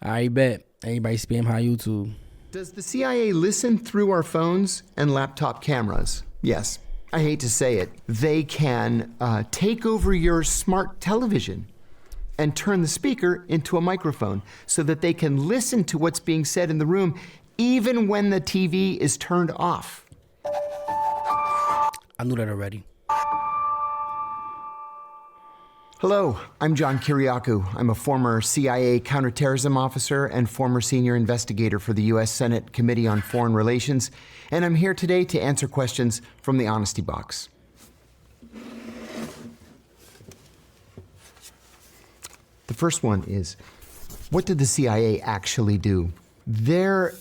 I bet. Anybody spam high YouTube. Does the CIA listen through our phones and laptop cameras? Yes. I hate to say it. They can take over your smart television and turn the speaker into a microphone so that they can listen to what's being said in the room even when the TV is turned off. I knew that already. Hello, I'm John Kiriakou. I'm a former CIA counterterrorism officer and former senior investigator for the U.S. Senate Committee on Foreign Relations, and I'm here today to answer questions from the Honesty Box. The first one is, what did the CIA actually do? There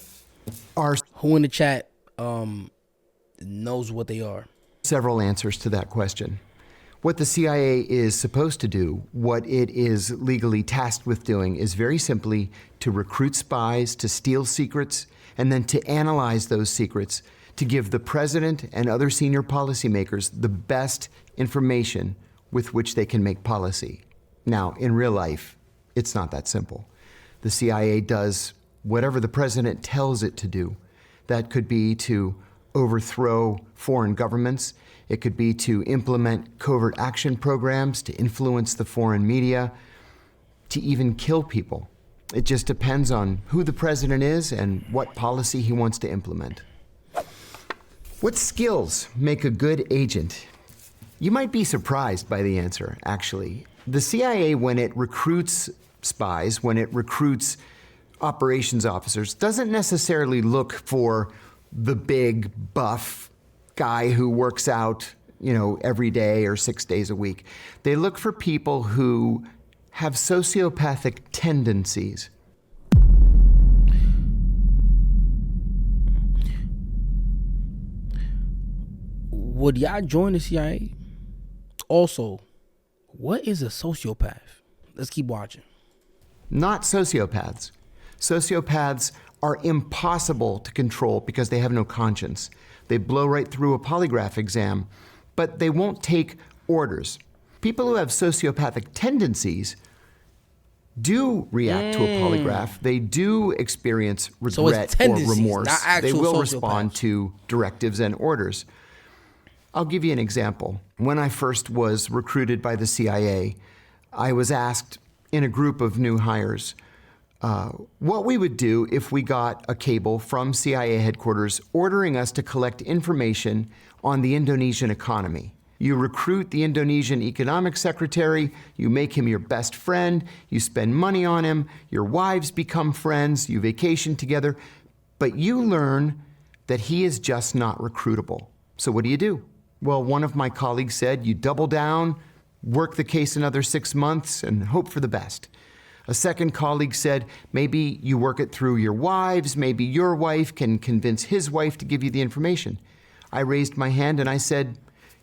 are Who in the chat knows what they are? several answers to that question. What the CIA is supposed to do, what it is legally tasked with doing, is very simply to recruit spies, to steal secrets, and then to analyze those secrets, to give the president and other senior policymakers the best information with which they can make policy. Now, in real life, it's not that simple. The CIA does whatever the president tells it to do. That could be to overthrow foreign governments. It could be to implement covert action programs, to influence the foreign media, to even kill people. It just depends on who the president is and what policy he wants to implement. What skills make a good agent? You might be surprised by the answer, actually. The CIA, when it recruits spies, when it recruits operations officers, doesn't necessarily look for the big, buff guy who works out, every day or 6 days a week. They look for people who have sociopathic tendencies. Would y'all join the CIA? Also, what is a sociopath? Let's keep watching. Not sociopaths. Sociopaths are impossible to control because they have no conscience. They blow right through a polygraph exam, but they won't take orders. People who have sociopathic tendencies do react to a polygraph. They do experience regret or remorse. Not actual they will sociopaths. respond to directives and orders. I'll give you an example. When I first was recruited by the CIA, I was asked in a group of new hires what we would do if we got a cable from CIA headquarters ordering us to collect information on the Indonesian economy. You recruit the Indonesian economic secretary, you make him your best friend, you spend money on him, your wives become friends, you vacation together, but you learn that he is just not recruitable. So what do? Well, one of my colleagues said, you double down, work the case another 6 months, and hope for the best. A second colleague said, maybe you work it through your wives, maybe your wife can convince his wife to give you the information. I raised my hand and I said,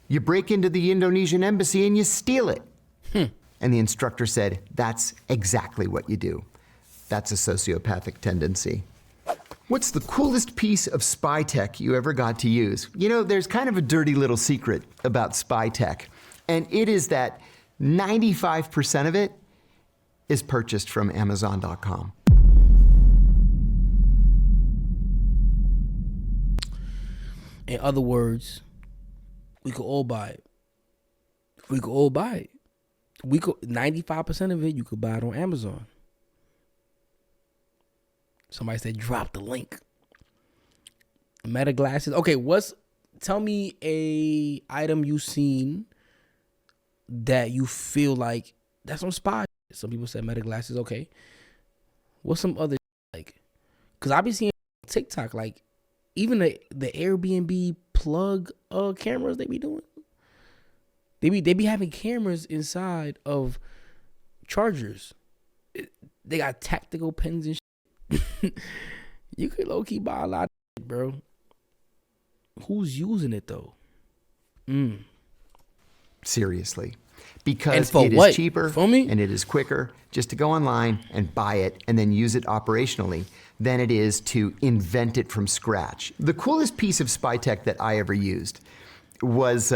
you break into the Indonesian embassy and you steal it. And the instructor said, that's exactly what you do. That's a sociopathic tendency. What's the coolest piece of spy tech you ever got to use? There's kind of a dirty little secret about spy tech, and it is that 95% of it is purchased from Amazon.com. In other words, we could all buy it. 95% of it, you could buy it on Amazon. Somebody said, drop the link. Meta glasses. Okay, tell me a item you seen that you feel like that's on spy. Some people said meta glasses. Okay. What's some other like? Because I be seeing on TikTok, like even the Airbnb plug cameras they be doing. They be having cameras inside of chargers. They got tactical pens and shit. You could low key buy a lot of shit, bro. Who's using it though? Seriously. Because And for it what? is cheaper For me? and it is quicker just to go online and buy it and then use it operationally than it is to invent it from scratch. The coolest piece of spy tech that I ever used was,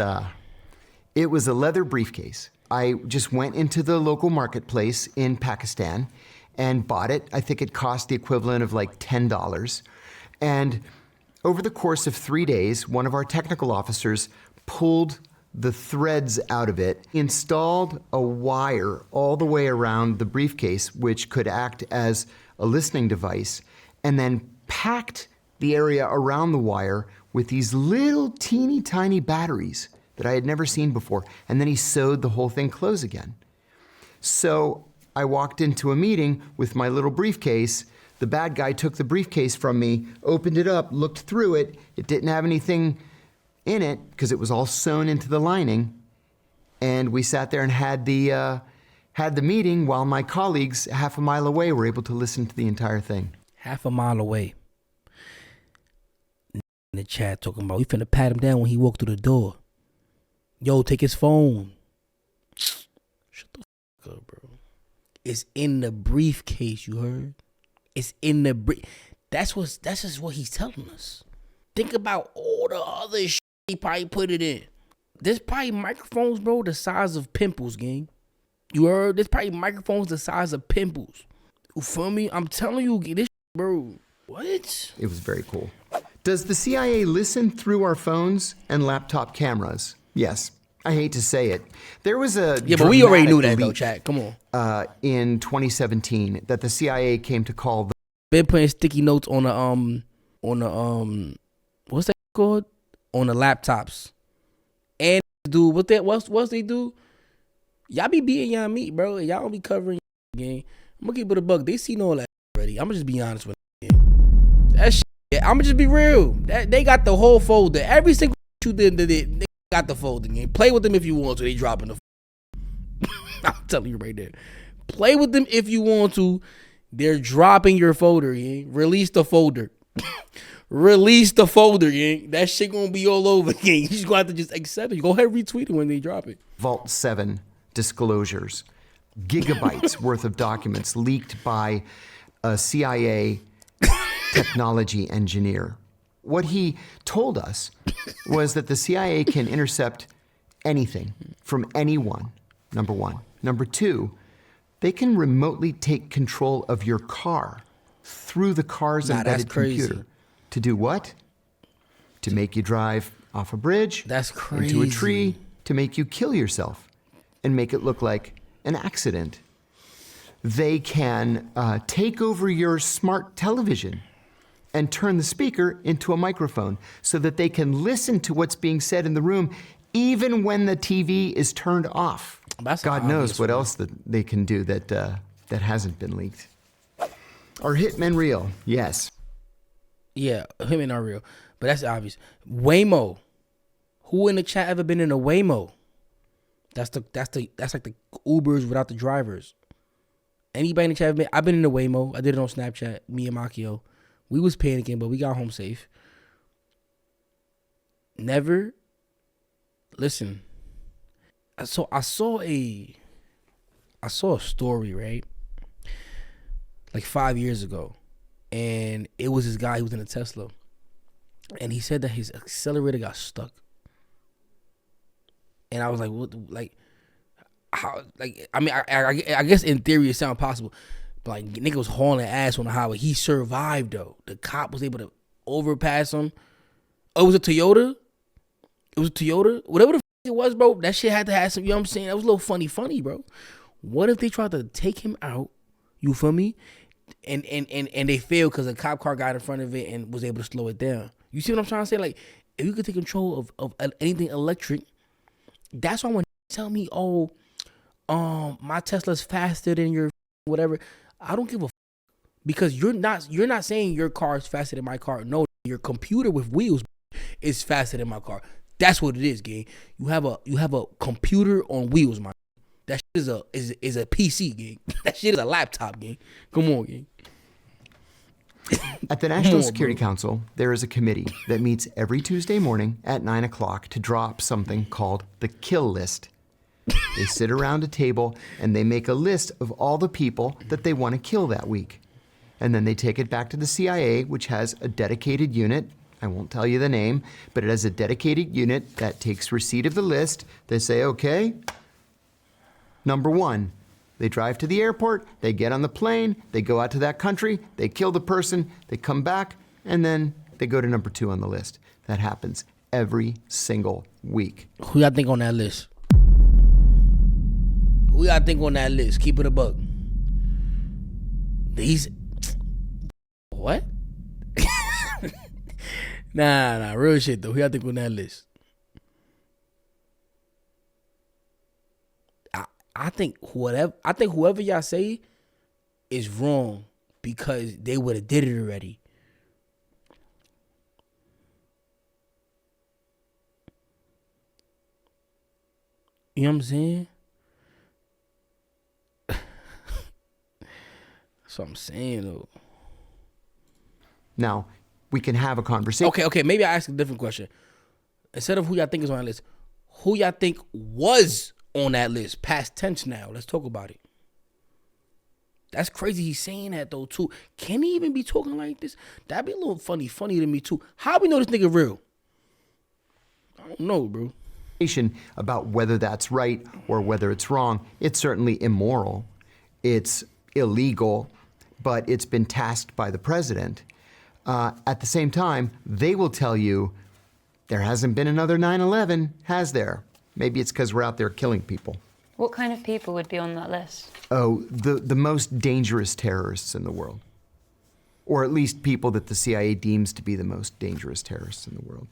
it was a leather briefcase. I just went into the local marketplace in Pakistan and bought it. I think it cost the equivalent of like $10. And over the course of 3 days, one of our technical officers pulled the threads out of it, installed a wire all the way around the briefcase, which could act as a listening device, and then packed the area around the wire with these little teeny tiny batteries that I had never seen before. And then he sewed the whole thing closed again. So I walked into a meeting with my little briefcase. The bad guy took the briefcase from me, opened it up, looked through it. It didn't have anything in it because it was all sewn into the lining. And we sat there and had the meeting while my colleagues half a mile away were able to listen to the entire thing. Half a mile away. In the chat talking about we finna pat him down when he walked through the door. Yo, take his phone. Shut the fuck up, bro. It's in the briefcase, you heard? It's in the that's just what he's telling us. Think about all the other shit he probably put it in. There's probably microphones, bro, the size of pimples, gang. You heard? There's probably microphones the size of pimples. You feel me? I'm telling you, this shit, bro. What? It was very cool. Does the CIA listen through our phones and laptop cameras? Yes. I hate to say it. There was a but we already knew that though, chat. Come on. In 2017, that the CIA came to call. Been putting sticky notes on the what's that called? On the laptops. And dude, what's they do? Y'all be beating y'all meat, bro. Y'all don't be covering your game. I'm gonna keep it a buck. They seen all that already. I'm gonna just be honest with you. That shit. I'm gonna just be real. They got the whole folder. Every single you did, they got the folder. Game. Play with them if you want to. They dropping the. I'm telling you right there. Play with them if you want to. They're dropping your folder. Yeah? Release the folder. Release the folder. Yeah? That shit gonna be all over. Yeah? You just gonna have to just accept it. Go ahead and retweet it when they drop it. Vault 7 disclosures. Gigabytes worth of documents leaked by a CIA technology engineer. What he told us was that the CIA can intercept anything from anyone, number one. Number two, they can remotely take control of your car through the car's embedded computer. To do what? To make you drive off a bridge, that's crazy, into a tree, to make you kill yourself and make it look like an accident. They can take over your smart television and turn the speaker into a microphone so that they can listen to what's being said in the room even when the TV is turned off. God knows what else that they can do that hasn't been leaked. Are hitmen real? Yes. Yeah, hitmen are real, but that's obvious. Waymo. Who in the chat ever been in a Waymo? That's like the Ubers without the drivers. Anybody in the chat I've been in a Waymo. I did it on Snapchat. Me and Makio. We was panicking, but we got home safe. Never. Listen. So I saw a story, right? Like 5 years ago. And it was this guy who was in a Tesla. And he said that his accelerator got stuck. And I was like, what, like, how, like, I mean, I guess in theory it sounds possible. But like, nigga was hauling ass on the highway. He survived though. The cop was able to overpass him. Oh, it was a Toyota? Whatever the f it was, bro, that shit had to have some, you know what I'm saying? That was a little funny, bro. What if they tried to take him out, you feel me? And they failed because a cop car got in front of it and was able to slow it down. You see what I'm trying to say? Like, if you could take control of anything electric, that's why when they tell me, oh, my Tesla's faster than your whatever, I don't give a because you're not saying your car is faster than my car. No, your computer with wheels is faster than my car. That's what it is, gang. You have a computer on wheels, man. That shit is a PC, gang. That shit is a laptop, gang. Come on, gang. At the National Security Council, there is a committee that meets every Tuesday morning at 9 o'clock to draw up something called the kill list. They sit around a table and they make a list of all the people that they want to kill that week. And then they take it back to the CIA, which has a dedicated unit. I won't tell you the name, but it has a dedicated unit that takes receipt of the list. They say, okay, Number one, they drive to the airport, they get on the plane, they go out to that country, they kill the person, they come back, and then they go to number two on the list. That happens every single week. Who y'all think on that list? Who y'all think on that list? Keep it a buck. These... What? Nah, real shit though. Who y'all think on that list? I think whoever y'all say is wrong because they would have did it already. You know what I'm saying? That's what I'm saying though. Now, we can have a conversation. Okay, maybe I ask a different question. Instead of who y'all think is on that list, who y'all think was on that list? Past tense now. Let's talk about it. That's crazy he's saying that though too. Can he even be talking like this? That'd be a little funny to me too. How we know this nigga real? I don't know, bro. About whether that's right or whether it's wrong. It's certainly immoral. It's illegal, but it's been tasked by the president. At the same time, they will tell you there hasn't been another 9/11, has there? Maybe it's because we're out there killing people. What kind of people would be on that list? Oh, the most dangerous terrorists in the world. Or at least people that the CIA deems to be the most dangerous terrorists in the world.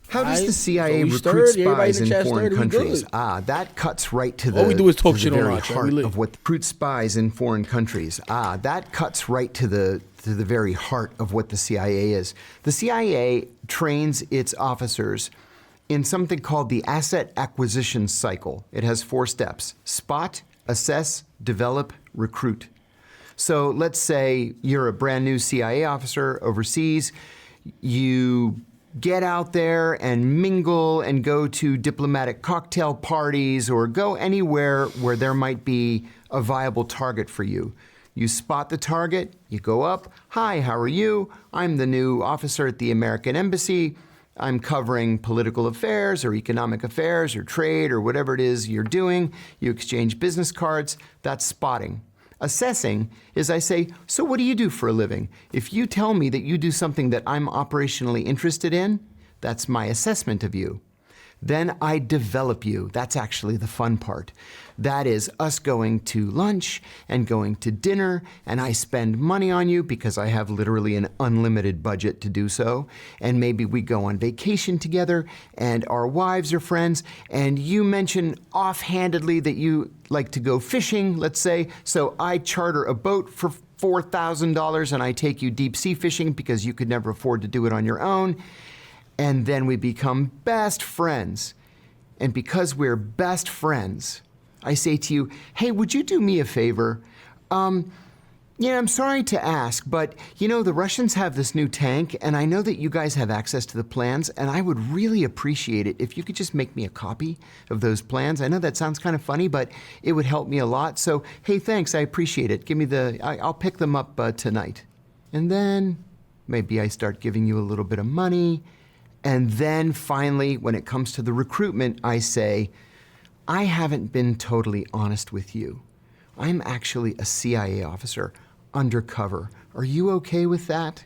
How does the CIA recruit spies in foreign countries? That cuts right to the, all we do is talk shit on very our heart of what recruit spies in foreign countries. That cuts right to the very heart of what the CIA is. The CIA trains its officers in something called the asset acquisition cycle. It has 4 steps: spot, assess, develop, recruit. So let's say you're a brand new CIA officer overseas. You get out there and mingle and go to diplomatic cocktail parties or go anywhere where there might be a viable target for you. You spot the target, you go up, "Hi, how are you? I'm the new officer at the American Embassy. I'm covering political affairs or economic affairs or trade or whatever it is you're doing." You exchange business cards. That's spotting. Assessing is I say, "So what do you do for a living?" If you tell me that you do something that I'm operationally interested in, that's my assessment of you. Then I develop you. That's actually the fun part. That is us going to lunch and going to dinner, and I spend money on you because I have literally an unlimited budget to do so. And maybe we go on vacation together, and our wives are friends, and you mention offhandedly that you like to go fishing, let's say, so I charter a boat for $4,000 and I take you deep sea fishing because you could never afford to do it on your own. And then we become best friends. And because we're best friends, I say to you, "Hey, would you do me a favor? I'm sorry to ask, but the Russians have this new tank, and I know that you guys have access to the plans, and I would really appreciate it if you could just make me a copy of those plans. I know that sounds kind of funny, but it would help me a lot. So, hey, thanks, I appreciate it. I'll pick them up tonight." And then maybe I start giving you a little bit of money. And then finally, when it comes to the recruitment, I say, "I haven't been totally honest with you. I'm actually a CIA officer, undercover. Are you okay with that?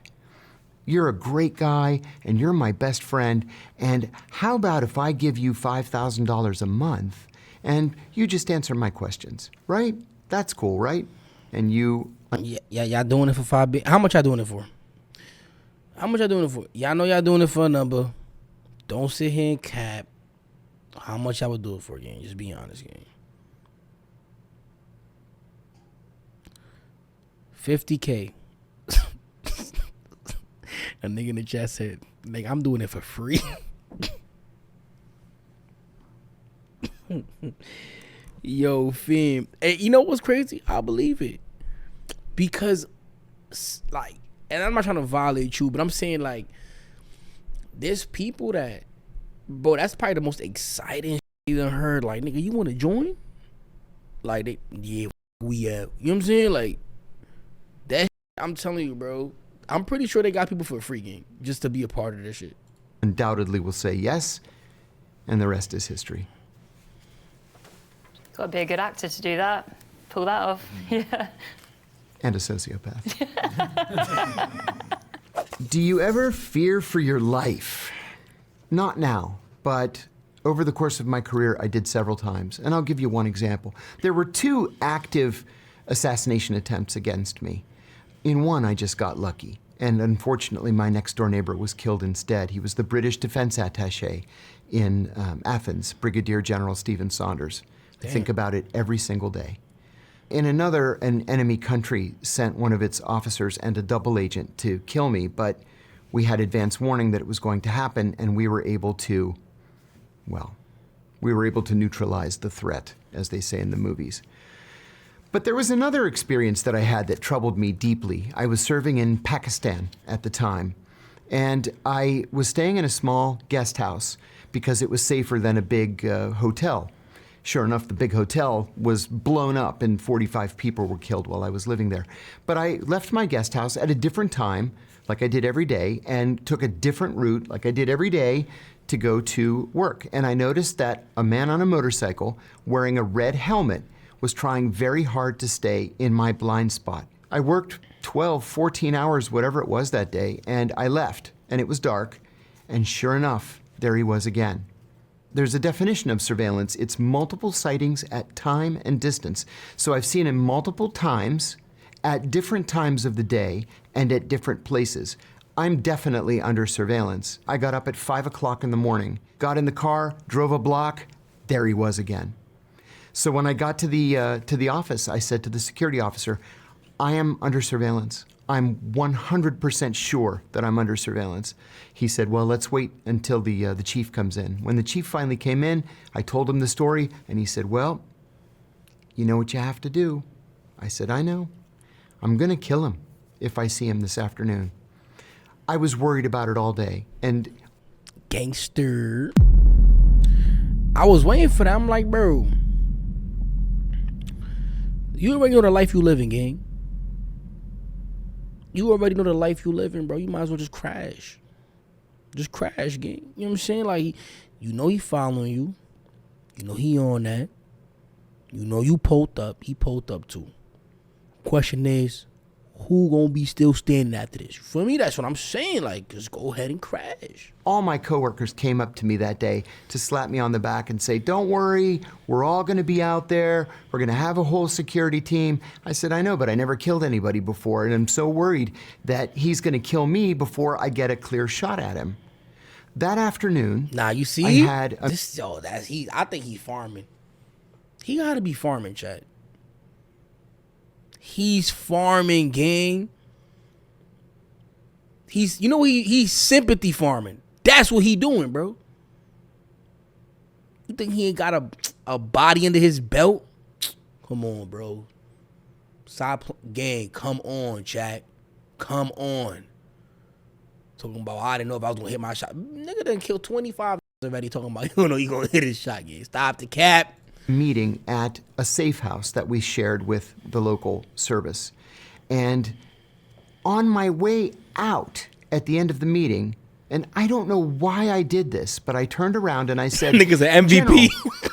You're a great guy, and you're my best friend, and how about if I give you $5,000 a month, and you just answer my questions, right? That's cool, right?" And you... Yeah, y'all doing it for $5 billion. How much y'all doing it for? How much y'all doing it for? Y'all know y'all doing it for a number. Don't sit here and cap. How much y'all would do it for, gang? Just be honest, gang. $50K. A nigga in the chat said, "Nigga, I'm doing it for free." Yo, fam. Hey, you know what's crazy? I believe it. Because, and I'm not trying to violate you, but I'm saying, there's people that, bro, that's probably the most exciting shit you done heard. Like, nigga, you want to join? Yeah, we have. You know what I'm saying? That shit, I'm telling you, bro. I'm pretty sure they got people for a free game just to be a part of this shit. Undoubtedly will say yes, and the rest is history. Got to be a good actor to do that. Pull that off. Yeah. And a sociopath. Do you ever fear for your life? Not now, but over the course of my career, I did several times. And I'll give you one example. There were 2 active assassination attempts against me. In one, I just got lucky. And unfortunately, my next door neighbor was killed instead. He was the British defense attaché in Athens, Brigadier General Stephen Saunders. I think about it every single day. In another, an enemy country sent one of its officers and a double agent to kill me, but we had advance warning that it was going to happen, and we were able to neutralize the threat, as they say in the movies. But there was another experience that I had that troubled me deeply. I was serving in Pakistan at the time, and I was staying in a small guest house because it was safer than a big hotel. Sure enough, the big hotel was blown up and 45 people were killed while I was living there. But I left my guest house at a different time, like I did every day, and took a different route, like I did every day, to go to work. And I noticed that a man on a motorcycle wearing a red helmet was trying very hard to stay in my blind spot. I worked 12, 14 hours, whatever it was that day, and I left, and it was dark, and sure enough, there he was again. There's a definition of surveillance. It's multiple sightings at time and distance. So I've seen him multiple times at different times of the day and at different places. I'm definitely under surveillance. I got up at 5 o'clock in the morning, got in the car, drove a block, there he was again. So when I got to the office, I said to the security officer, I am under surveillance. I'm 100% sure that I'm under surveillance. He said, well, let's wait until the chief comes in. When the chief finally came in, I told him the story, and he said, well, you know what you have to do. I said, I know. I'm gonna kill him if I see him this afternoon. I was worried about it all day, and gangster. I was waiting for that. I'm like, bro, you already know the life you living, gang. You already know the life you living, bro. You might as well just crash. Just crash, gang. You know what I'm saying? Like, you know he following you. You know he on that. You know you pulled up. He pulled up too. Question is, who gonna be still standing after this? You feel me? That's what I'm saying. Like, just go ahead and crash. all my coworkers came up to me that day to slap me on the back and say, don't worry, we're all gonna be out there. We're gonna have a whole security team. I said, I know, but I never killed anybody before, and I'm so worried that he's gonna kill me before I get a clear shot at him. That afternoon, Nah, you see? I had a... I think he's farming. He gotta be farming, Chad. He's farming, gang. He's sympathy farming. That's what he doing, bro. You think he ain't got a body under his belt? Come on, bro. Gang, come on, Chad. Come on. Talking about, I didn't know if I was gonna hit my shot. Nigga done killed 25 already talking about, you don't know he gonna hit his shot, gang. Stop the cap. Meeting at a safe house that we shared with the local service. And on my way out at the end of the meeting, and I don't know why I did this, but I turned around and I said, Nigga's an MVP. General,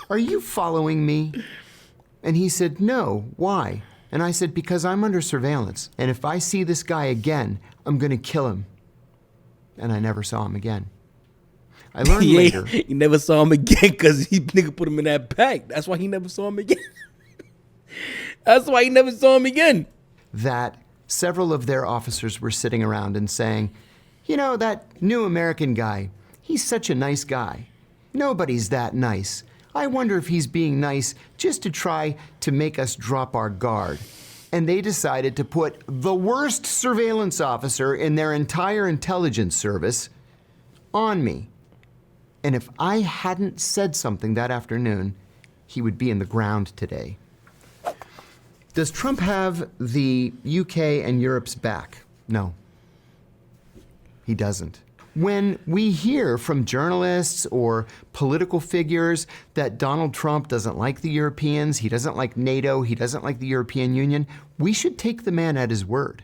are you following me? And he said, no, why? And I said, because I'm under surveillance. And if I see this guy again, I'm gonna kill him. And I never saw him again. I learned later. You never saw him again because nigga put him in that pack. That's why he never saw him again. That's why he never saw him again. That several of their officers were sitting around and saying, you know, that new American guy, he's such a nice guy. Nobody's that nice. I wonder if he's being nice just to try to make us drop our guard. And they decided to put the worst surveillance officer in their entire intelligence service on me. And if I hadn't said something that afternoon, he would be in the ground today. Does Trump have the UK and Europe's back? No, he doesn't. When we hear from journalists or political figures that Donald Trump doesn't like the Europeans, he doesn't like NATO, he doesn't like the European Union, we should take the man at his word.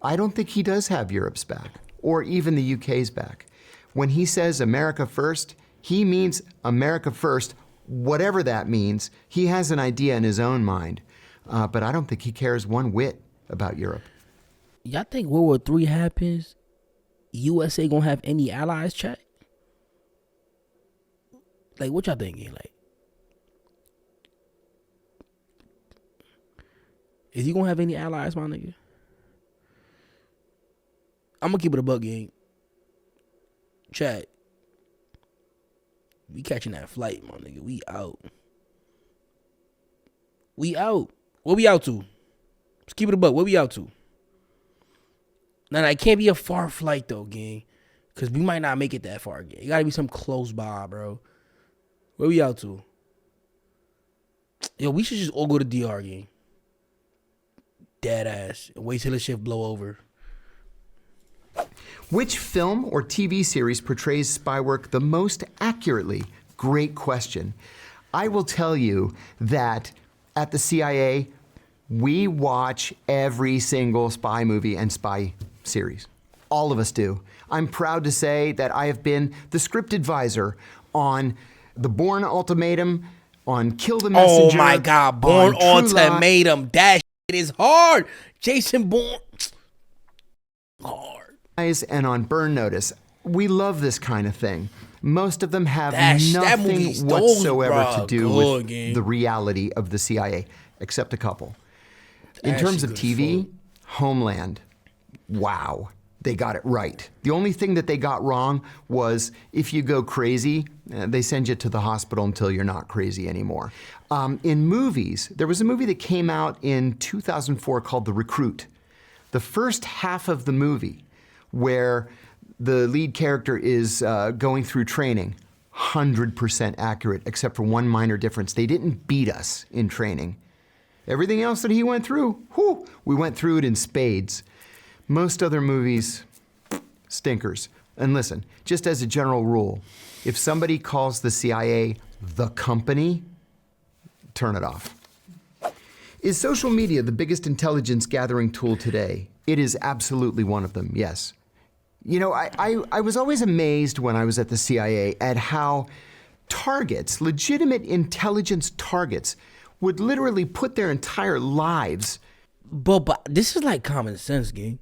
I don't think he does have Europe's back, or even the UK's back. When he says America first, he means America first whatever that means, he has an idea in his own mind. But I don't think he cares one whit about Europe. Y'all think World War III happens, USA gonna have any allies, chat? Like, what y'all thinking? Like, is he gonna have any allies, my nigga? I'm gonna keep it a buck, gang. Chat. We catching that flight, my nigga. We out. We out. What we out to? Let's keep it a buck. What we out to? Now, it can't be a far flight, though, gang. Because we might not make it that far, gang. It gotta be some close by, bro. Where we out to? Yo, we should just all go to DR, gang. Dead ass. And wait till the shift blow over. Which film or TV series portrays spy work the most accurately? Great question. I will tell you that at the CIA, we watch every single spy movie and spy series. All of us do. I'm proud to say that I have been the script advisor on The Bourne Ultimatum, on Kill the Messenger. Oh my God, Bourne Ultimatum. That shit is hard. Jason Bourne. Hard. And on Burn Notice. We love this kind of thing. Most of them have nothing whatsoever to do with the reality of the CIA, except a couple. In terms of TV, Homeland. Wow, they got it right. The only thing that they got wrong was if you go crazy, they send you to the hospital until you're not crazy anymore. In movies, there was a movie that came out in 2004 called The Recruit. The first half of the movie, where the lead character is going through training, 100% accurate, except for one minor difference. They didn't beat us in training. Everything else that he went through, whew, we went through it in spades. Most other movies, stinkers. And listen, just as a general rule, if somebody calls the CIA the company, turn it off. Is social media the biggest intelligence gathering tool today? It is absolutely one of them, yes. You know, I was always amazed when I was at the CIA at how targets, legitimate intelligence targets, would literally put their entire lives. But this is like common sense, gang.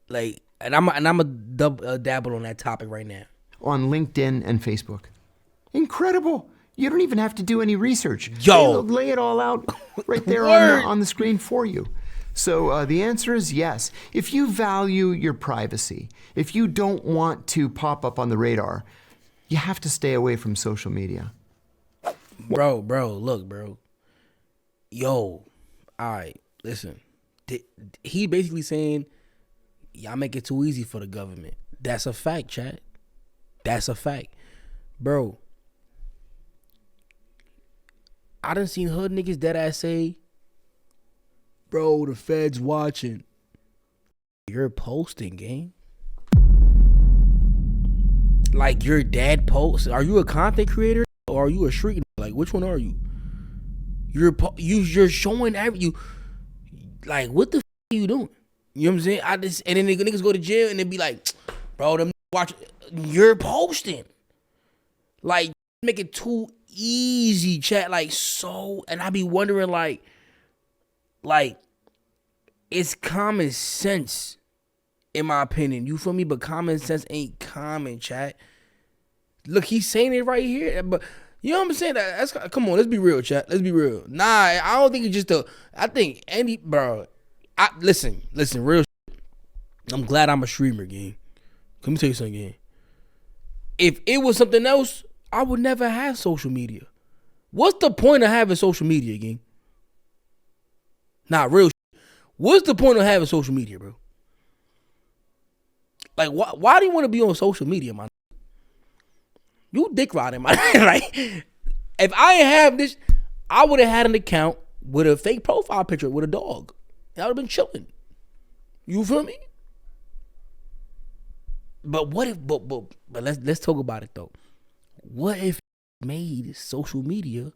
Like, and I'm a dabble on that topic right now. On LinkedIn and Facebook. Incredible. You don't even have to do any research. Yo. They lay it all out right there on the screen for you. So the answer is yes. If you value your privacy, if you don't want to pop up on the radar, you have to stay away from social media. Bro, look, bro. Yo, all right, listen. He basically saying, y'all make it too easy for the government. That's a fact, chat. That's a fact. Bro, I done seen hood niggas dead ass say, bro, the feds watching. You're posting, gang. Like, your dad posts. Are you a content creator or are you a street? Like, which one are you? You're showing you. Like, what the are you doing? You know what I'm saying? And then niggas go to jail and they be like, bro, them watch. You're posting. Like, make it too easy, chat. Like, so, and I be wondering, like, it's common sense, in my opinion. You feel me? But common sense ain't common, chat. Look, he's saying it right here. But you know what I'm saying? That's come on, let's be real, chat. Let's be real. Nah, I don't think it's just I think any bro. Listen, real shit. I'm glad I'm a streamer, gang. Let me tell you something, gang. If it was something else, I would never have social media. What's the point of having social media, gang? Nah, real shit. What's the point of having social media, bro? Like, why do you want to be on social media, man? You dick riding, man. Like, if I ain't have this, I would have had an account with a fake profile picture with a dog. I would have been chilling. You feel me? But what if? But let's talk about it though. What if made social media?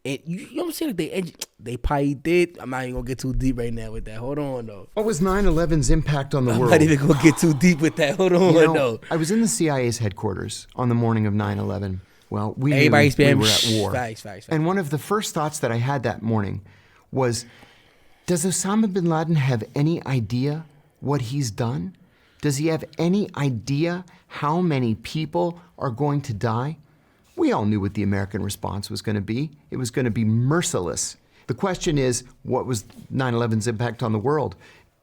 And you know what I'm saying? Like they probably did. I'm not even gonna get too deep right now with that. Hold on though. What was 9/11's impact on the world? I'm not even gonna get too deep with that. Hold on though. I was in the CIA's headquarters on the morning of 9/11. Well, we Everybody's knew we were at war. Facts. And one of the first thoughts that I had that morning was, does Osama bin Laden have any idea what he's done? Does he have any idea how many people are going to die? We all knew what the American response was going to be. It was going to be merciless. The question is, what was 9/11's impact on the world?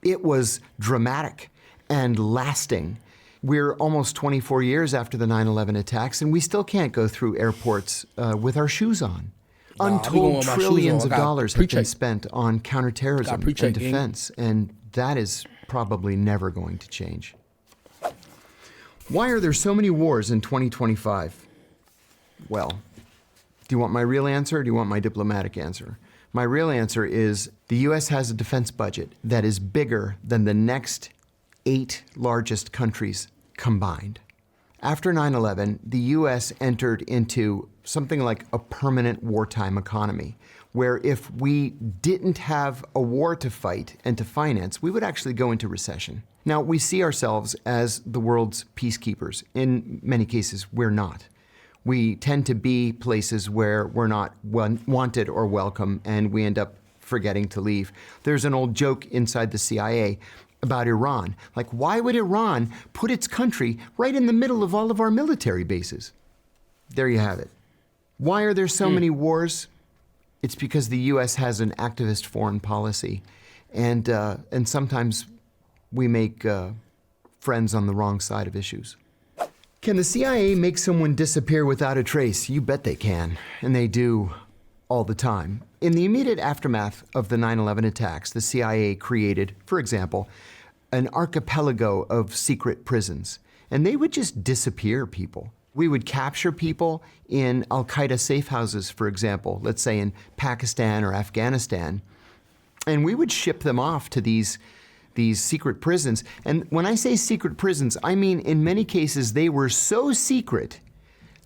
It was dramatic and lasting. We're almost 24 years after the 9/11 attacks, and we still can't go through airports with our shoes on. Untold trillions of dollars have been spent on counterterrorism and defense, and that is probably never going to change. Why are there so many wars in 2025? Well, do you want my real answer or do you want my diplomatic answer? My real answer is the U.S. has a defense budget that is bigger than the next 8 largest countries combined. After 9/11, the U.S. entered into something like a permanent wartime economy, where if we didn't have a war to fight and to finance, we would actually go into recession. Now, we see ourselves as the world's peacekeepers. In many cases, we're not. We tend to be places where we're not wanted or welcome, and we end up forgetting to leave. There's an old joke inside the CIA about Iran. Like, why would Iran put its country right in the middle of all of our military bases? There you have it. Why are there so many wars? It's because the U.S. has an activist foreign policy, and sometimes we make friends on the wrong side of issues. Can the CIA make someone disappear without a trace? You bet they can, and they do all the time. In the immediate aftermath of the 9/11 attacks, the CIA created, for example, an archipelago of secret prisons, and they would just disappear people. We would capture people in al-Qaeda safe houses, for example, let's say in Pakistan or Afghanistan, and we would ship them off to these secret prisons. And when I say secret prisons, I mean in many cases they were so secret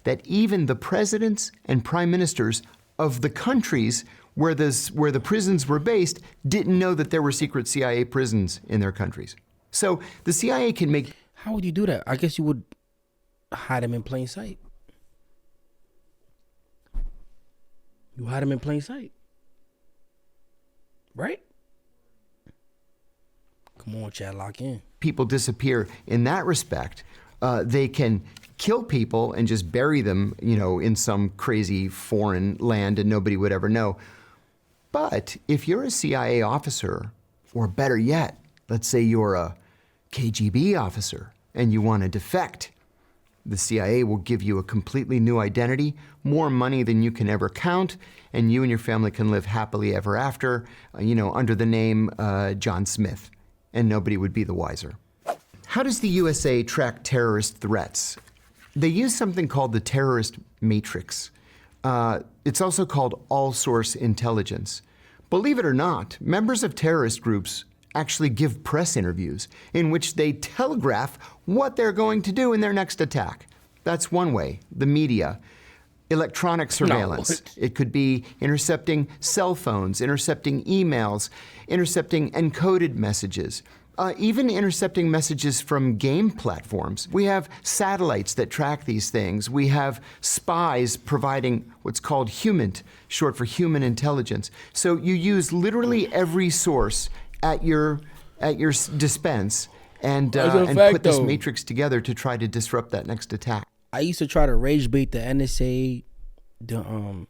that even the presidents and prime ministers of the countries where the prisons were based didn't know that there were secret CIA prisons in their countries. So the CIA can make... How would you do that? I guess you would hide them in plain sight. You hide them in plain sight. Right? Come on, Chad, lock in. People disappear in that respect. They can kill people and just bury them, in some crazy foreign land and nobody would ever know. But if you're a CIA officer, or better yet, let's say you're a KGB officer and you want to defect, the CIA will give you a completely new identity, more money than you can ever count, and you and your family can live happily ever after, under the name John Smith, and nobody would be the wiser. How does the USA track terrorist threats? They use something called the terrorist matrix. It's also called all-source intelligence. Believe it or not, members of terrorist groups actually give press interviews in which they telegraph what they're going to do in their next attack. That's one way, the media. Electronic surveillance. No. It could be intercepting cell phones, intercepting emails, intercepting encoded messages, even intercepting messages from game platforms. We have satellites that track these things. We have spies providing what's called HUMINT, short for human intelligence. So you use literally every source at your dispense and put this matrix together to try to disrupt that next attack. I used to try to rage bait the NSA, the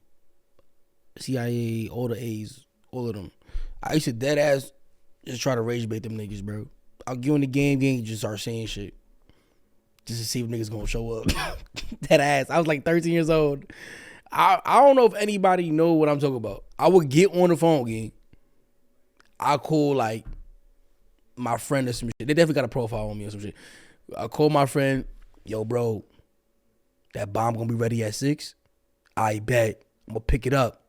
CIA, all the A's, all of them. I used to dead ass just try to rage bait them niggas, bro. I'll get in the game, just start saying shit. Just to see if niggas gonna show up. Dead ass. I was like 13 years old. I don't know if anybody know what I'm talking about. I would get on the phone, gang. I call like my friend or some shit. They definitely got a profile on me or some shit. I call my friend, yo, bro, that bomb gonna be ready at 6. I bet I'm gonna pick it up.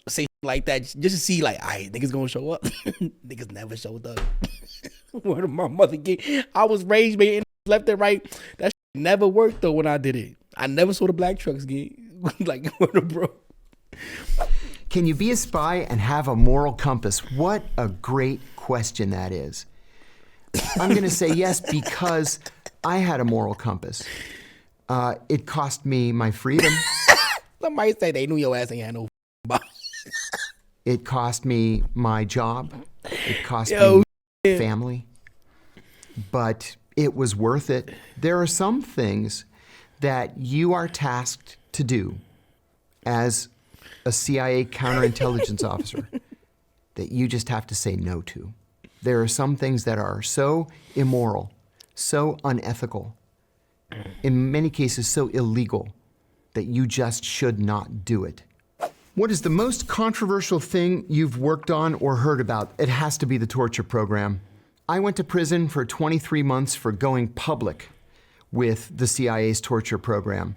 Say like that just to see like, alright, niggas gonna show up. Niggas never showed up. Word of my mother, I was rage baiting left and right. That shit never worked though when I did it. I never saw the black trucks, like, word of bro. Can you be a spy and have a moral compass? What a great question that is. I'm going to say yes because I had a moral compass. It cost me my freedom. Somebody say they knew your ass ain't had no body. It cost me my job. It cost Yo, me family. But it was worth it. There are some things that you are tasked to do as a CIA counterintelligence officer that you just have to say no to. There are some things that are so immoral, so unethical, in many cases so illegal, that you just should not do it. What is the most controversial thing you've worked on or heard about? It has to be the torture program. I went to prison for 23 months for going public with the CIA's torture program.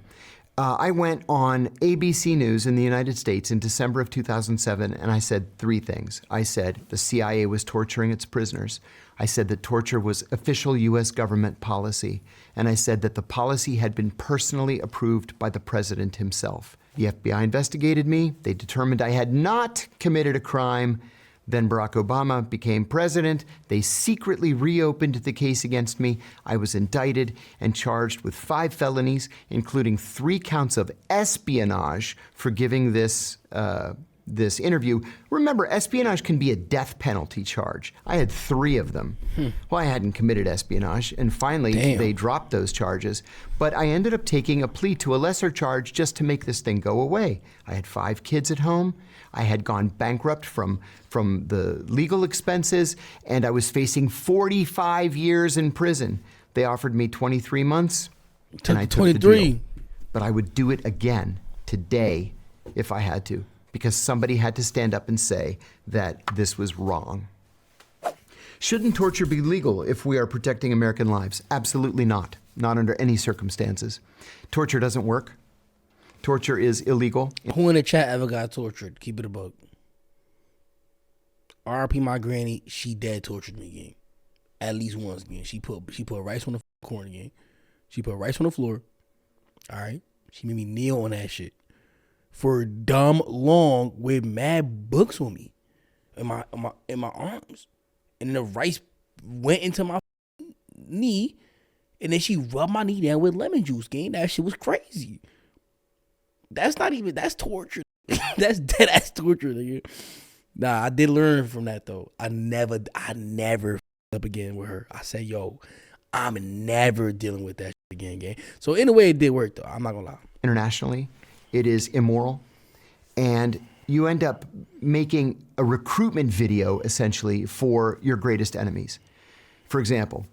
I went on ABC News in the United States in December of 2007, and I said three things. I said the CIA was torturing its prisoners. I said that torture was official U.S. government policy. And I said that the policy had been personally approved by the president himself. The FBI investigated me. They determined I had not committed a crime. Then Barack Obama became president. They secretly reopened the case against me. I was indicted and charged with 5 felonies, including 3 counts of espionage for giving this interview. Remember, espionage can be a death penalty charge. I had 3 of them. Well, I hadn't committed espionage, and finally they dropped those charges. But I ended up taking a plea to a lesser charge just to make this thing go away. I had 5 kids at home. I had gone bankrupt from the legal expenses, and I was facing 45 years in prison. They offered me 23 months, and I took the deal. But I would do it again today if I had to, because somebody had to stand up and say that this was wrong. Shouldn't torture be legal if we are protecting American lives? Absolutely not. Not under any circumstances. Torture doesn't work. Torture is illegal. Who in the chat ever got tortured? Keep it a buck. RP my granny, she dead tortured me again. At least once again. She put rice on the corn again. She put rice on the floor. All right. She made me kneel on that shit for dumb long with mad books on me in my arms, and then the rice went into my knee, and then she rubbed my knee down with lemon juice. Gang, that shit was crazy. That's torture. That's dead ass torture, nigga. Nah, I did learn from that though. I never up again with her. I said, yo, I'm never dealing with that shit again, gang. So in a way, it did work though. I'm not gonna lie. Internationally, it is immoral, and you end up making a recruitment video essentially for your greatest enemies. For example,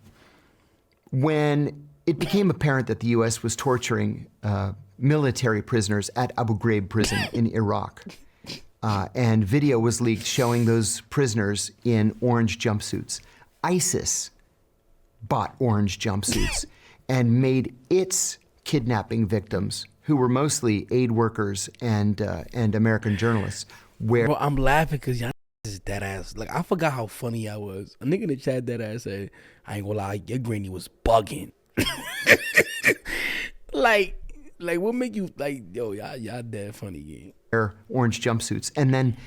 when it became apparent that the U.S. was torturing military prisoners at Abu Ghraib prison in Iraq, and video was leaked showing those prisoners in orange jumpsuits, ISIS bought orange jumpsuits and made its kidnapping victims, who were mostly aid workers and American journalists, wear. Bro, I'm laughing because y'all is dead ass. Like, I forgot how funny I was. A nigga in the chat dead ass said, I ain't gonna lie, your granny was bugging. like what make you like, yo, y'all dead funny, yeah. Wear orange jumpsuits and then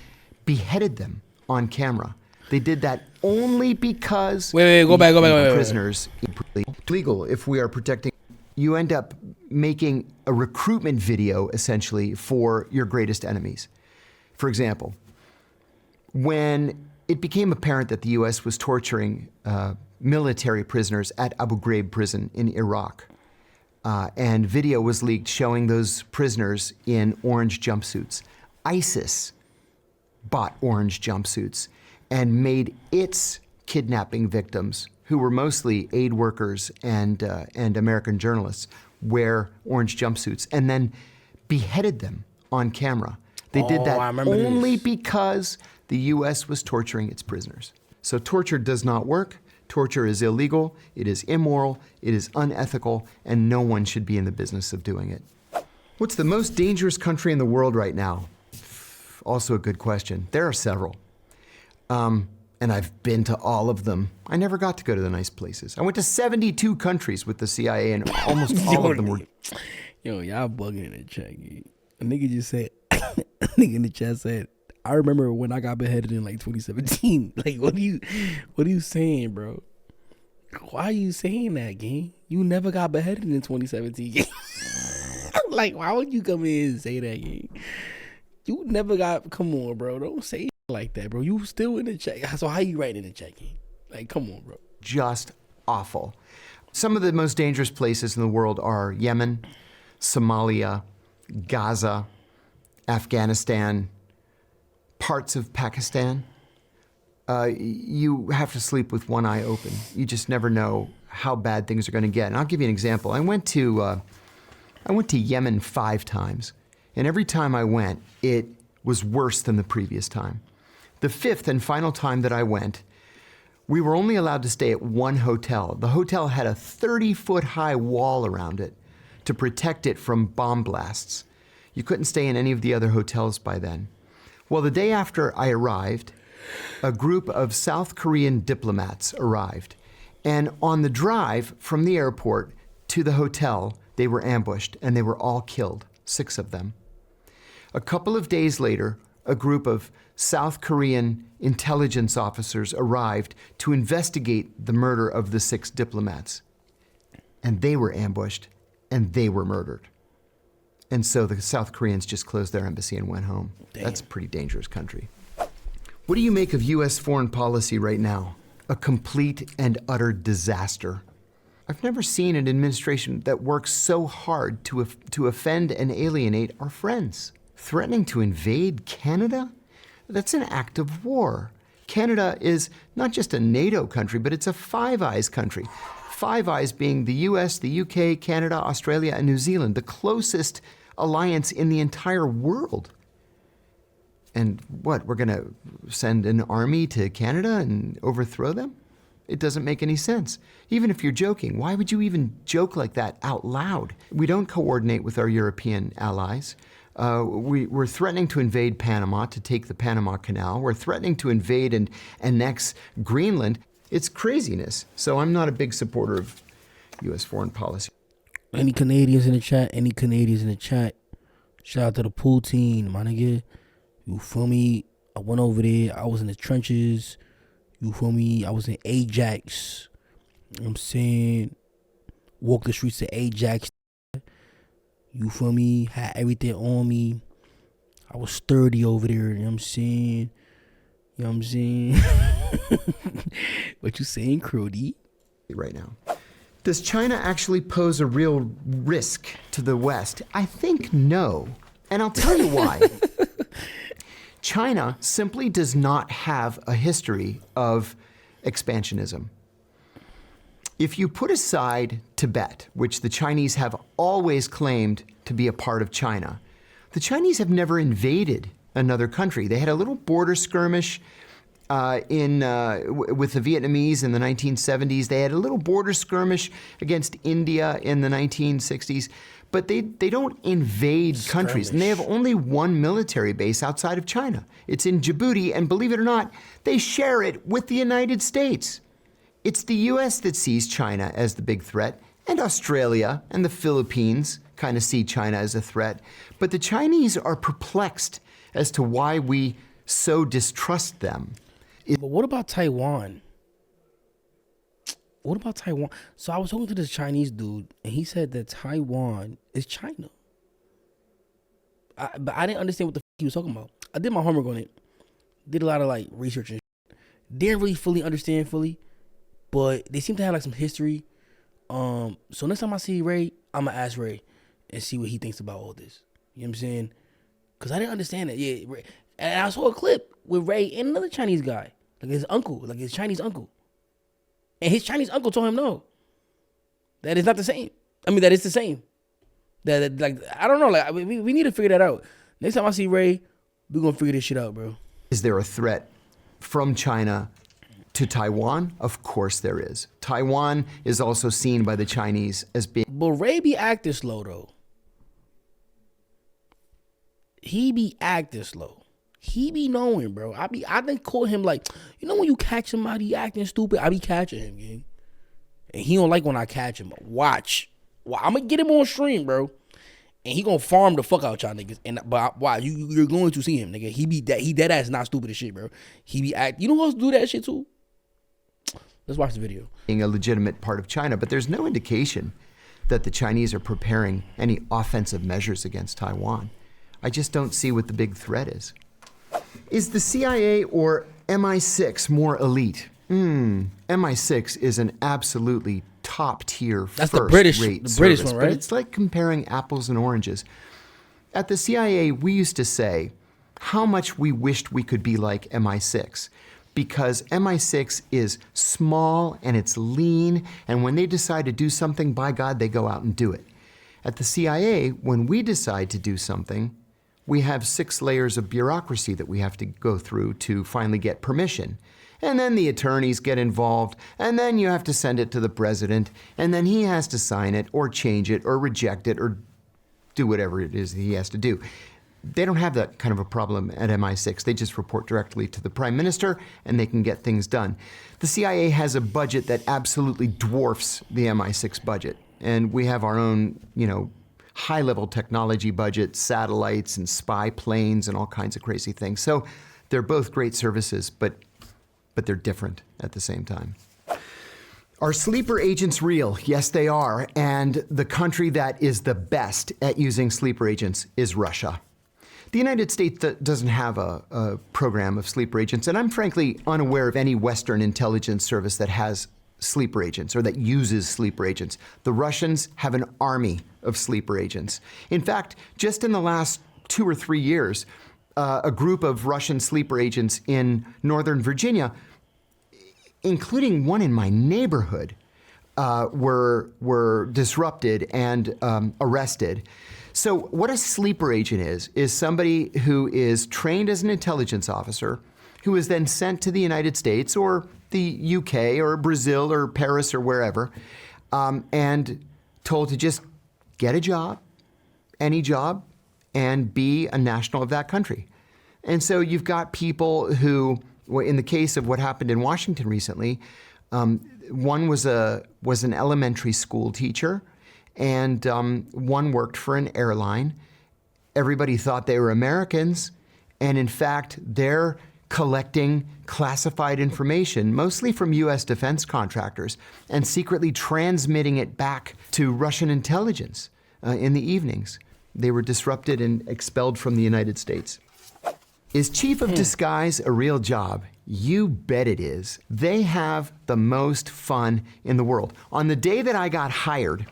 beheaded them on camera. They did that only because go back. Prisoners legal if we are protecting. You end up making a recruitment video essentially for your greatest enemies. For example, when it became apparent that the U.S. was torturing military prisoners at Abu Ghraib prison in Iraq, and video was leaked showing those prisoners in orange jumpsuits, ISIS bought orange jumpsuits and made its kidnapping victims, who were mostly aid workers and American journalists, wear orange jumpsuits and then beheaded them on camera. They did that only because the U.S. was torturing its prisoners. So torture does not work. Torture is illegal. It is immoral. It is unethical, and no one should be in the business of doing it. What's the most dangerous country in the world right now? Also a good question. There are several. And I've been to all of them. I never got to go to the nice places. I went to 72 countries with the CIA, and almost all of them were. Yo, y'all bugging in the chat. A nigga just said, a nigga in the chat said, I remember when I got beheaded in like 2017. Like, what are you saying, bro? Why are you saying that, gang? You never got beheaded in 2017, gang. Like, why would you come in and say that, gang? You never got, come on, bro. Don't say like that, bro. You still in the check. So how you writing in the check, gang? Like, come on, bro. Just awful. Some of the most dangerous places in the world are Yemen, Somalia, Gaza, Afghanistan, parts of Pakistan. You have to sleep with one eye open. You just never know how bad things are going to get. And I'll give you an example. I went to Yemen 5 times, and every time I went, it was worse than the previous time. The 5th and final time that I went, we were only allowed to stay at one hotel. The hotel had a 30-foot high wall around it to protect it from bomb blasts. You couldn't stay in any of the other hotels by then. Well, the day after I arrived, a group of South Korean diplomats arrived. And on the drive from the airport to the hotel, they were ambushed and they were all killed, 6 of them. A couple of days later, a group of South Korean intelligence officers arrived to investigate the murder of the 6 diplomats. And they were ambushed and they were murdered. And so the South Koreans just closed their embassy and went home. Damn. That's a pretty dangerous country. What do you make of U.S. foreign policy right now? A complete and utter disaster. I've never seen an administration that works so hard to offend and alienate our friends. Threatening to invade Canada? That's an act of war. Canada is not just a NATO country, but it's a Five Eyes country. Five Eyes being the US, the UK, Canada, Australia, and New Zealand, the closest alliance in the entire world. And what, we're gonna send an army to Canada and overthrow them? It doesn't make any sense. Even if you're joking, why would you even joke like that out loud? We don't coordinate with our European allies. We're threatening to invade Panama, to take the Panama Canal. We're threatening to invade and annex Greenland. It's craziness. So I'm not a big supporter of U.S. foreign policy. Any Canadians in the chat? Any Canadians in the chat? Shout out to the pool team, my nigga. You feel me? I went over there. I was in the trenches. You feel me? I was in Ajax. You know what I'm saying? Walked the streets of Ajax. You feel me? Had everything on me. I was sturdy over there. You know what I'm saying? You know what I'm saying? What you saying, Crody? Right now. Does China actually pose a real risk to the West? I think no. And I'll tell you why. China simply does not have a history of expansionism. If you put aside Tibet, which the Chinese have always claimed to be a part of China, the Chinese have never invaded another country. They had a little border skirmish with the Vietnamese in the 1970s. They had a little border skirmish against India in the 1960s. But they don't invade countries. And they have only one military base outside of China. It's in Djibouti, and believe it or not, they share it with the United States. It's the US that sees China as the big threat, and Australia and the Philippines kind of see China as a threat. But the Chinese are perplexed as to why we so distrust them. But what about Taiwan? What about Taiwan? So I was talking to this Chinese dude, and he said that Taiwan is China. But I didn't understand what the he was talking about. I did my homework on it. Did a lot of like research and shit. Didn't really fully understand but they seem to have like some history. So next time I see Ray, I'm gonna ask Ray and see what he thinks about all this. You know what I'm saying? Because I didn't understand it. Yeah, Ray. And I saw a clip with Ray and another Chinese guy, like his uncle, like his Chinese uncle. And his Chinese uncle told him no. That is not the same. I mean, that is the same. That like, I don't know. Like, we need to figure that out. Next time I see Ray, we're going to figure this shit out, bro. Is there a threat from China to Taiwan? Of course there is. Taiwan is also seen by the Chinese as being... But Ray be acting slow, though. He be acting slow. He be knowing, bro. I done caught him like, you know when you catch somebody acting stupid, I be catching him, gang. And he don't like when I catch him. Watch. Well, I'm gonna get him on stream, bro. And he gonna farm the fuck out y'all niggas. But why? You're going to see him, nigga. He dead ass not stupid as shit, bro. He be act. You know who else do that shit too? Let's watch the video. Being a legitimate part of China, but there's no indication that the Chinese are preparing any offensive measures against Taiwan. I just don't see what the big threat is. Is the CIA or MI6 more elite? MI6 is an absolutely top-tier, That's the British first-rate one, right? but it's like comparing apples and oranges. At the CIA, we used to say how much we wished we could be like MI6, because MI6 is small and it's lean, and when they decide to do something, by God, they go out and do it. At the CIA, when we decide to do something, we have 6 layers of bureaucracy that we have to go through to finally get permission. And then the attorneys get involved, and then you have to send it to the president, and then he has to sign it or change it or reject it or do whatever it is he has to do. They don't have that kind of a problem at MI6. They just report directly to the prime minister, and they can get things done. The CIA has a budget that absolutely dwarfs the MI6 budget, and we have our own, high-level technology budget, satellites and spy planes and all kinds of crazy things. So they're both great services, but they're different at the same time. Are sleeper agents real? Yes, they are. And the country that is the best at using sleeper agents is Russia. The United States doesn't have a program of sleeper agents, and I'm frankly unaware of any Western intelligence service that has sleeper agents or that uses sleeper agents. The Russians have an army of sleeper agents. In fact, just in the last 2 or 3 years, a group of Russian sleeper agents in Northern Virginia, including one in my neighborhood, were disrupted and arrested. So what a sleeper agent is somebody who is trained as an intelligence officer, who is then sent to the United States or the UK or Brazil or Paris or wherever, and told to just get a job, any job, and be a national of that country. And so you've got people who, in the case of what happened in Washington recently, one was an elementary school teacher, and one worked for an airline. Everybody thought they were Americans, and in fact, they're collecting classified information, mostly from U.S. defense contractors, and secretly transmitting it back to Russian intelligence in the evenings. They were disrupted and expelled from the United States. Is chief of disguise a real job? You bet it is. They have the most fun in the world. On the day that I got hired,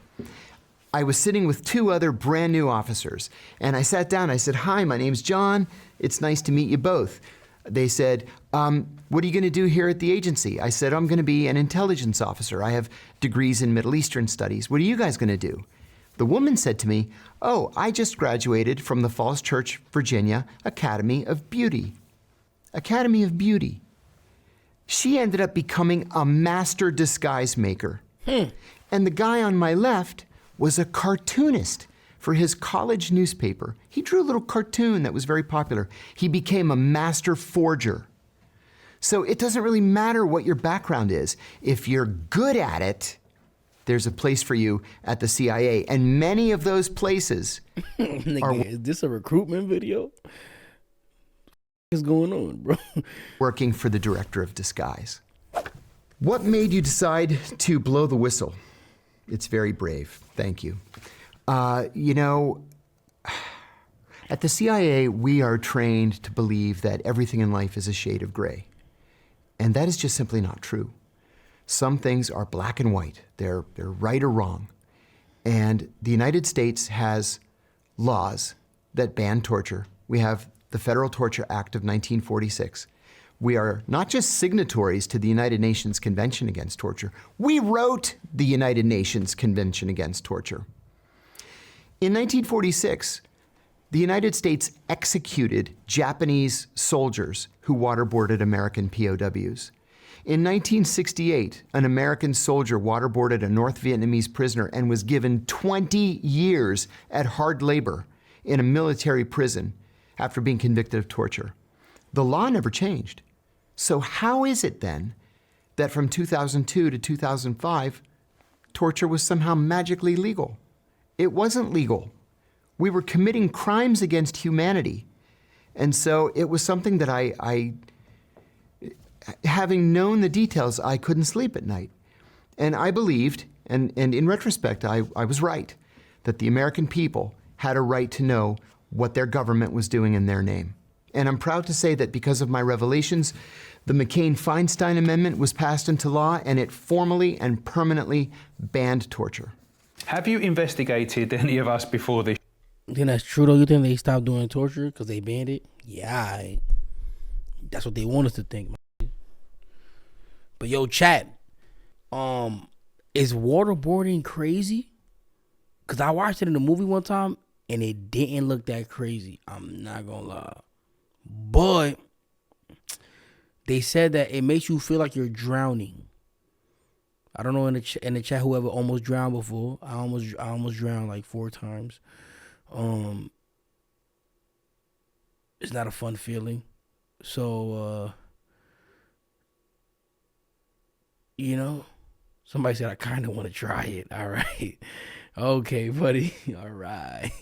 I was sitting with 2 other brand new officers, and I sat down. I said, "Hi, my name's John. It's nice to meet you both." They said, "What are you going to do here at the agency?" I said, "I'm going to be an intelligence officer. I have degrees in Middle Eastern studies. What are you guys going to do?" The woman said to me, "Oh, I just graduated from the Falls Church, Virginia Academy of Beauty." Academy of Beauty. She ended up becoming a master disguise maker. And the guy on my left was a cartoonist for his college newspaper. He drew a little cartoon that was very popular. He became a master forger. So it doesn't really matter what your background is. If you're good at it, there's a place for you at the CIA. And many of those places Nigga, is this a recruitment video? What's going on, bro? working for the director of disguise. What made you decide to blow the whistle? It's very brave. Thank you. At the CIA, we are trained to believe that everything in life is a shade of gray. And that is just simply not true. Some things are black and white. They're right or wrong. And the United States has laws that ban torture. We have the Federal Torture Act of 1946. We are not just signatories to the United Nations Convention Against Torture. We wrote the United Nations Convention Against Torture. In 1946, the United States executed Japanese soldiers who waterboarded American POWs. In 1968, an American soldier waterboarded a North Vietnamese prisoner and was given 20 years at hard labor in a military prison after being convicted of torture. The law never changed. So how is it then that from 2002 to 2005, torture was somehow magically legal? It wasn't legal. We were committing crimes against humanity. And so it was something that I having known the details, I couldn't sleep at night. And I believed, And in retrospect, I was right that the American people had a right to know what their government was doing in their name. And I'm proud to say that because of my revelations, the McCain-Feinstein Amendment was passed into law, and it formally and permanently banned torture. Have you investigated any of us before this? You think that's true though? You think they stopped doing torture because they banned it? Yeah, that's what they want us to think. Man. But yo, chat, is waterboarding crazy? Cause I watched it in the movie one time and it didn't look that crazy. I'm not gonna lie, but they said that it makes you feel like you're drowning. I don't know in the chat whoever almost drowned before. I almost drowned like 4 times. It's not a fun feeling. So you know, somebody said I kind of want to try it. All right. Okay, buddy. All right.